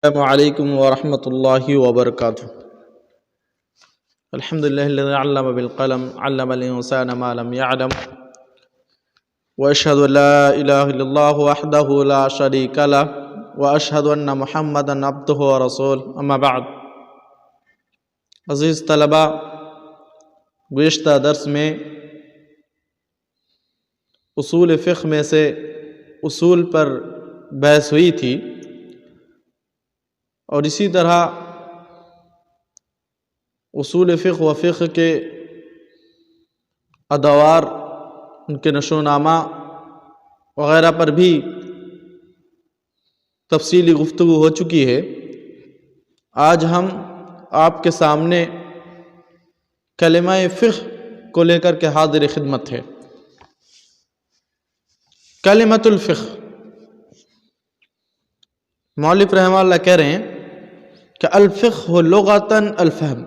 السلام علیکم ورحمۃ اللہ وبرکاتہ۔ الحمد للہ الذی علم بالقلم علم الانسان ما لم يعلم واشهد ان لا الہ الا اللہ وحدہ لا شریک لہ واشهد ان محمدا عبدہ ورسولہ، اما بعد۔ عزیز طلباء، گزشتہ درس میں اصول فقہ میں سے اصول پر بحث ہوئی تھی، اور اسی طرح اصول فقہ و فقہ کے ادوار، ان کے نشو و نامہ وغیرہ پر بھی تفصیلی گفتگو ہو چکی ہے۔ آج ہم آپ کے سامنے کلمہ فقہ کو لے کر کے حاضر خدمت ہے۔ کلمۃ الفقہ، مؤلف رحمہ اللہ کہہ رہے ہیں کہ الفقہ لغتاً الفہم،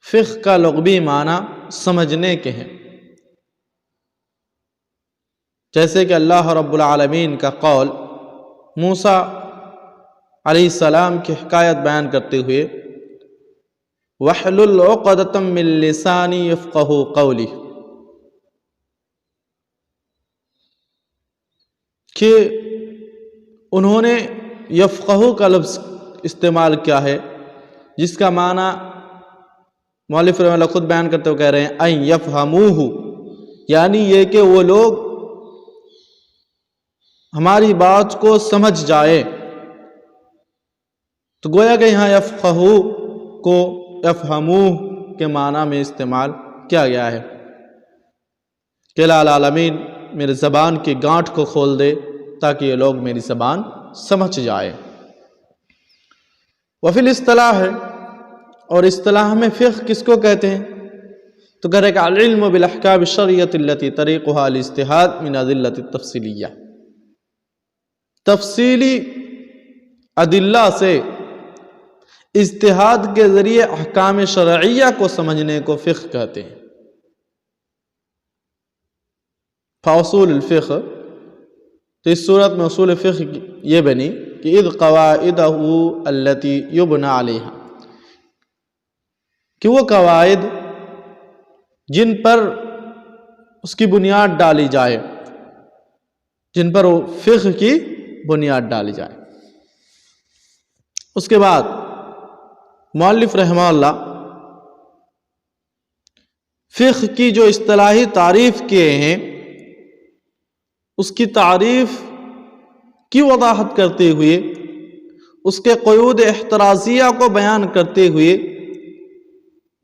فقہ کا لغوی معنی سمجھنے کے ہیں۔ جیسے کہ اللہ رب العالمین کا قول موسیٰ علیہ السلام کی حکایت بیان کرتے ہوئے وَاحْلُلْ عُقْدَةً مِّن لِّسَانِي يَفْقَهُوا قَوْلِي، کہ انہوں نے یفقہو کا لفظ استعمال کیا ہے، جس کا معنی مؤلف رحمہ اللہ خود بیان کرتے ہوئے کہہ رہے ہیں اَن يَفْهَمُوهُ، یعنی یہ کہ وہ لوگ ہماری بات کو سمجھ جائے۔ تو گویا کہ یہاں یفقہو کو یفہموہ کے معنی میں استعمال کیا گیا ہے کہ الہ العالمین میرے زبان کی گانٹھ کو کھول دے تاکہ یہ لوگ میری زبان سمجھ جائے۔ وفی الاصطلاح ہے، اور اصطلاح میں فقہ کس کو کہتے ہیں؟ تو کہہ رہے کہ العلم بالاحکام الشرعیۃ التی طریقها الاجتہاد من ادلۃ التفصیلیہ، تفصیلی ادلہ سے اجتہاد کے ذریعے احکام شرعیہ کو سمجھنے کو فقہ کہتے ہیں۔ فاصول الفقہ، تو اس صورت میں اصول فقہ یہ بنی کہ اذ قواعدہ التی یبنى علیہا، کہ وہ قواعد جن پر اس کی بنیاد ڈالی جائے، جن پر وہ فقہ کی بنیاد ڈالی جائے۔ اس کے بعد مؤلف رحمہ اللہ فقہ کی جو اصطلاحی تعریف کیے ہیں، اس کی تعریف کی وضاحت کرتے ہوئے، اس کے قیود احترازیہ کو بیان کرتے ہوئے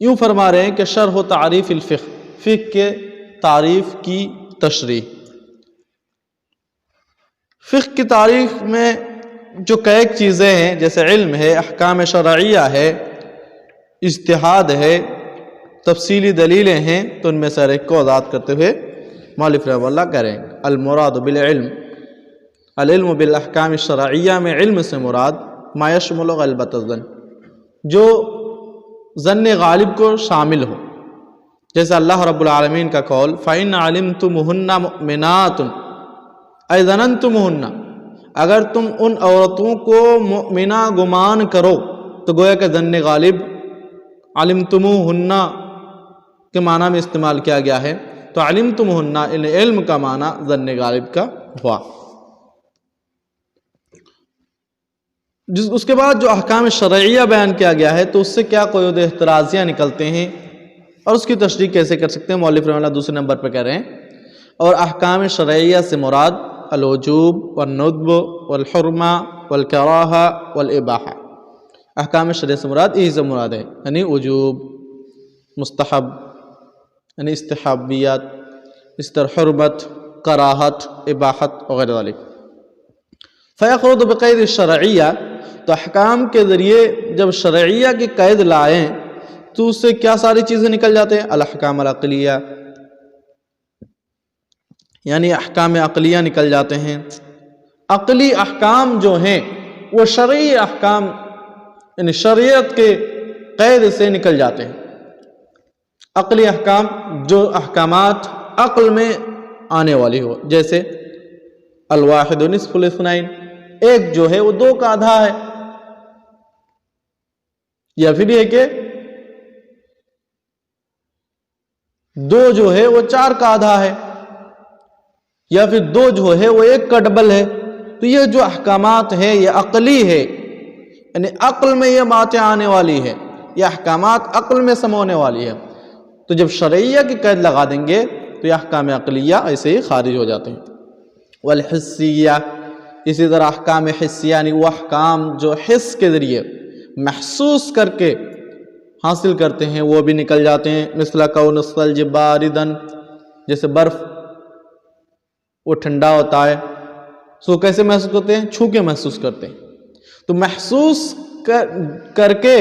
یوں فرما رہے ہیں کہ شرح و تعریف الفقہ، فقہ کے تعریف کی تشریح۔ فقہ کی تعریف میں جو کئی چیزیں ہیں، جیسے علم ہے، احکام شرعیہ ہے، اجتہاد ہے، تفصیلی دلیلیں ہیں، تو ان میں سے ایک کو وضاحت کرتے ہوئے مؤلف رحمہ اللہ کہہ رہے ہیں المراد بالعلم، العلم بالاحکام الشرعیہ میں علم سے مراد ما یشمل غلبۃ الظن، جو ظن غالب کو شامل ہو، جیسے اللہ رب العالمین کا قول فَإِنْ عَلِمْتُمُهُنَّ مُؤْمِنَاتٌ أَيْ ظَنَنْتُمُهُنَّ، اگر تم ان عورتوں کو مؤمنہ گمان کرو، تو گویا کہ ظن غالب علمتموہن کے معنی میں استعمال کیا گیا ہے، تو علمتموہن ان علم کا معنی ظن غالب کا ہوا۔ اس کے بعد جو احکام شرعیہ بیان کیا گیا ہے، تو اس سے کیا قیود احترازیہ نکلتے ہیں اور اس کی تشریح کیسے کر سکتے ہیں، مؤلف رحمہ اللہ دوسرے نمبر پہ کہہ رہے ہیں اور احکام شرعیہ سے مراد الوجوب والندب والحرمہ والکراہہ والاباحہ، احکام شرعیہ سے مراد یہی سے مراد ہے، یعنی وجوب، مستحب یعنی استحابیات، اس طرح حرمت، کراہت، اباحت وغیرہ ذالک۔ فیخرج بقید الشرعیہ، تو احکام کے ذریعے جب شرعیہ کی قید لائیں تو اس سے کیا ساری چیزیں نکل جاتے ہیں؟ الاحکام العقلیہ، یعنی احکام عقلیہ نکل جاتے ہیں۔ عقلی احکام جو ہیں وہ شرعی احکام یعنی شریعت کے قید سے نکل جاتے ہیں۔ عقلی احکام، جو احکامات عقل میں آنے والی ہو، جیسے الواحد نصف الاثنین، ایک جو ہے وہ 2 کا آدھا ہے، یا پھر یہ کہ 2 جو ہے وہ 4 کا آدھا ہے، یا پھر 2 جو ہے وہ 1 کا ڈبل ہے۔ تو یہ جو احکامات ہیں یہ عقلی ہے، یعنی عقل میں یہ باتیں آنے والی ہے، یہ احکامات عقل میں سمونے والی ہے۔ تو جب شرعیہ کی قید لگا دیں گے تو یہ احکام عقلیہ ایسے ہی خارج ہو جاتے ہیں۔ والحسیہ، اسی طرح احکام حسیہ یعنی وہ احکام جو حس کے ذریعے محسوس کر کے حاصل کرتے ہیں وہ بھی نکل جاتے ہیں۔ مثل کون الثلج باردن، جیسے برف وہ ٹھنڈا ہوتا ہے، سو کیسے محسوس کرتے ہیں؟ چھو کے محسوس کرتے ہیں۔ تو محسوس کر کے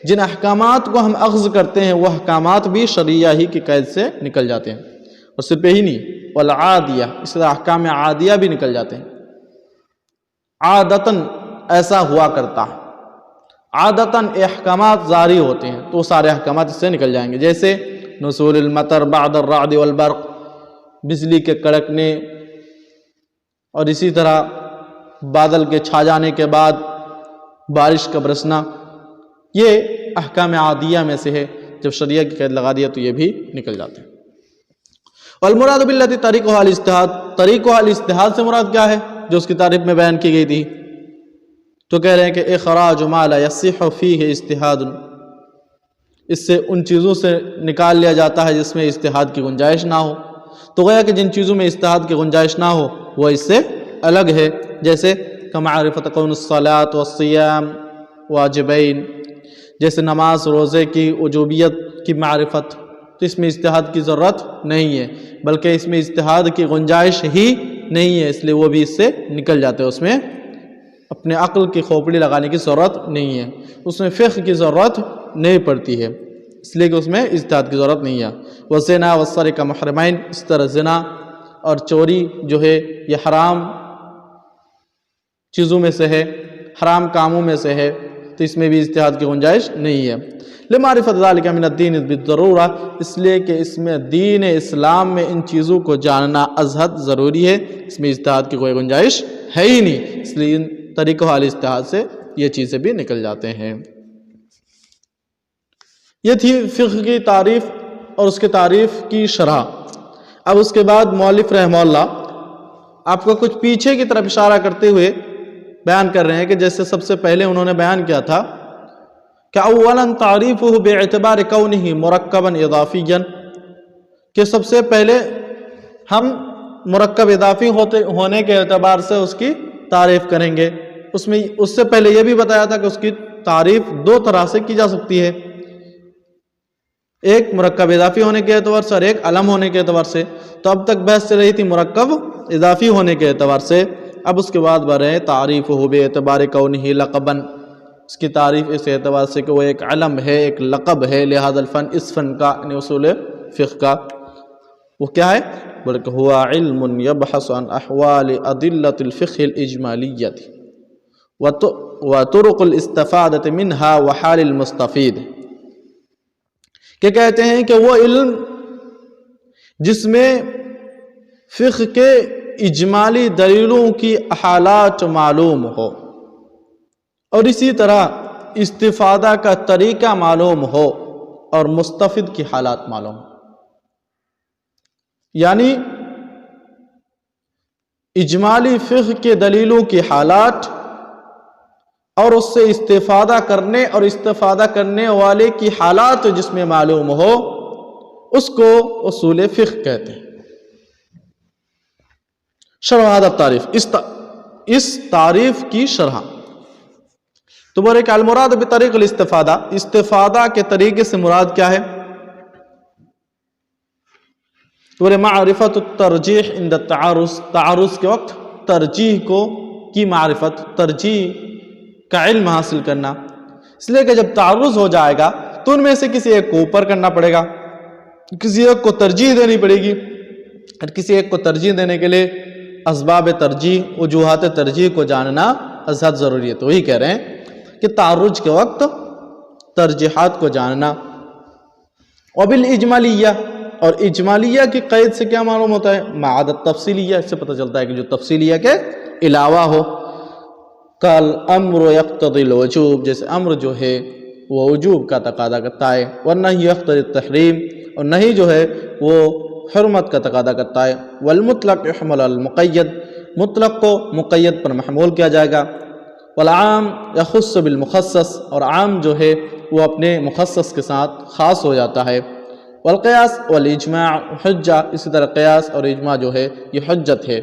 جن احکامات کو ہم اخذ کرتے ہیں وہ احکامات بھی شرعیہ ہی کی قید سے نکل جاتے ہیں۔ اور صرف یہی نہیں، والعادیہ، اس طرح احکام عادیہ بھی نکل جاتے ہیں۔ عادتاً ایسا ہوا کرتا ہے، عادتاً احکامات جاری ہوتے ہیں تو سارے احکامات اس سے نکل جائیں گے، جیسے نزول المطر بعد الرعد والبرق، بجلی کے کڑکنے، اور اسی طرح بادل کے چھا جانے کے بعد بارش کا برسنا، یہ احکام عادیہ میں سے ہے۔ جب شریعہ کی قید لگا دیا تو یہ بھی نکل جاتے ہیں۔ والمراد باللتی طریقها الاجتہاد، طریقها الاجتہاد سے مراد کیا ہے؟ جو اس کی تعریف میں بیان کی گئی تھی، تو کہہ رہے ہیں کہ اخراج ما لا یصح فیہ اجتہاد، اس سے ان چیزوں سے نکال لیا جاتا ہے جس میں اجتہاد کی گنجائش نہ ہو۔ تو گویا کہ جن چیزوں میں اجتہاد کی گنجائش نہ ہو وہ اس سے الگ ہے، جیسے کمعرفت کون الصلاۃ والصیام واجبین، جیسے نماز روزے کی وجوبیت کی معرفت، تو اس میں اجتہاد کی ضرورت نہیں ہے، بلکہ اس میں اجتہاد کی گنجائش ہی نہیں ہے، اس لیے وہ بھی اس سے نکل جاتے ہیں، اس میں اپنے عقل کی کھوپڑی لگانے کی ضرورت نہیں ہے، اس میں فقہ کی ضرورت نہیں پڑتی ہے، اس لیے کہ اس میں اجتہاد کی ضرورت نہیں ہے۔ والزنا والسرقہ محرمین، اس طرح زنا اور چوری جو ہے یہ حرام چیزوں میں سے ہے، حرام کاموں میں سے ہے، تو اس میں بھی اجتہاد کی گنجائش نہیں ہے۔ لمعرفت ذلک من الدین بالضرورہ، اس لیے کہ اس میں دین اسلام میں ان چیزوں کو جاننا ازحد ضروری ہے، اس میں اجتہاد کی کوئی گنجائش ہے ہی نہیں، اس لیے ان طریقوں والی اجتہاد سے یہ چیزیں بھی نکل جاتے ہیں۔ یہ تھی فقہ کی تعریف اور اس کے تعریف کی شرح۔ اب اس کے بعد مؤلف رحمہ اللہ آپ کو کچھ پیچھے کی طرف اشارہ کرتے ہوئے بیان کر رہے ہیں کہ جیسے سب سے پہلے انہوں نے بیان کیا تھا کہ اولا تعریفہ باعتبار کونہ مرکبا اضافیا، کہ سب سے پہلے ہم مرکب اضافی ہونے کے اعتبار سے اس کی تعریف کریں گے۔ اس سے پہلے یہ بھی بتایا تھا کہ اس کی تعریف 2 طرح سے کی جا سکتی ہے، ایک مرکب اضافی ہونے کے اعتبار سے اور ایک علم ہونے کے اعتبار سے۔ تو اب تک بحث چل رہی تھی مرکب اضافی ہونے کے اعتبار سے، اب اس کے بعد بڑھ رہے ہیں تعریفہ باعتبار کونہ لقبا، اس کی تعریف اس اعتبار سے کہ وہ ایک علم ہے، ایک لقب ہے لہذا الفن، اس فن کا یعنی اصول فقہ کا، وہ کیا ہے؟ بلکہ ہوا علم یبحث عن احوال ادلۃ الفقہ الاجمالیۃ وطرق الاستفادۃ منہا وحال المستفید، کہ کہتے ہیں کہ وہ علم جس میں فقہ کے اجمالی دلیلوں کی حالات معلوم ہو اور اسی طرح استفادہ کا طریقہ معلوم ہو اور مستفید کی حالات معلوم ہو، یعنی اجمالی فقہ کے دلیلوں کی حالات اور اس سے استفادہ کرنے اور استفادہ کرنے والے کی حالات جس میں معلوم ہو اس کو اصول فقہ کہتے ہیں۔ شرح هذا التعریف، اس تعریف کی شرح تو بولے کہ المراد بطریق الاستفادہ، استفادہ کے طریقے سے مراد کیا ہے؟ تو بولے معرفت الترجیح عند التعارض، تعارض کے وقت ترجیح کی معرفت، ترجیح کا علم حاصل کرنا، اس لیے کہ جب تعارض ہو جائے گا تو ان میں سے کسی ایک کو اوپر کرنا پڑے گا، کسی ایک کو ترجیح دینی پڑے گی، اور کسی ایک کو ترجیح دینے کے لیے اسباب ترجیح، وجوہات ترجیح کو جاننا ازحد ضروری ہے۔ تو وہی کہہ رہے ہیں کہ تعارض کے وقت ترجیحات کو جاننا۔ وبالاجمالیہ، اور اجمالیہ کی قید سے کیا معلوم ہوتا ہے؟ معاد التفصیلیہ، اس سے پتہ چلتا ہے کہ جو تفصیلیہ کے علاوہ ہو، کل امر یقتضی الوجوب، جیسے امر جو ہے وہ وجوب کا تقاضا کرتا ہے، والنہی یقتضی التحریم، اور نہیں جو ہے وہ حرمت کا تقاضا کرتا ہے، والمطلق یحمل علی المقید، مطلق کو مقید پر محمول کیا جائے گا، والعام یخص بالمخصص، اور عام جو ہے وہ اپنے مخصص کے ساتھ خاص ہو جاتا ہے، والقیاس والاجماع حجہ، اسی طرح قیاس اور اجماع جو ہے یہ حجت ہے۔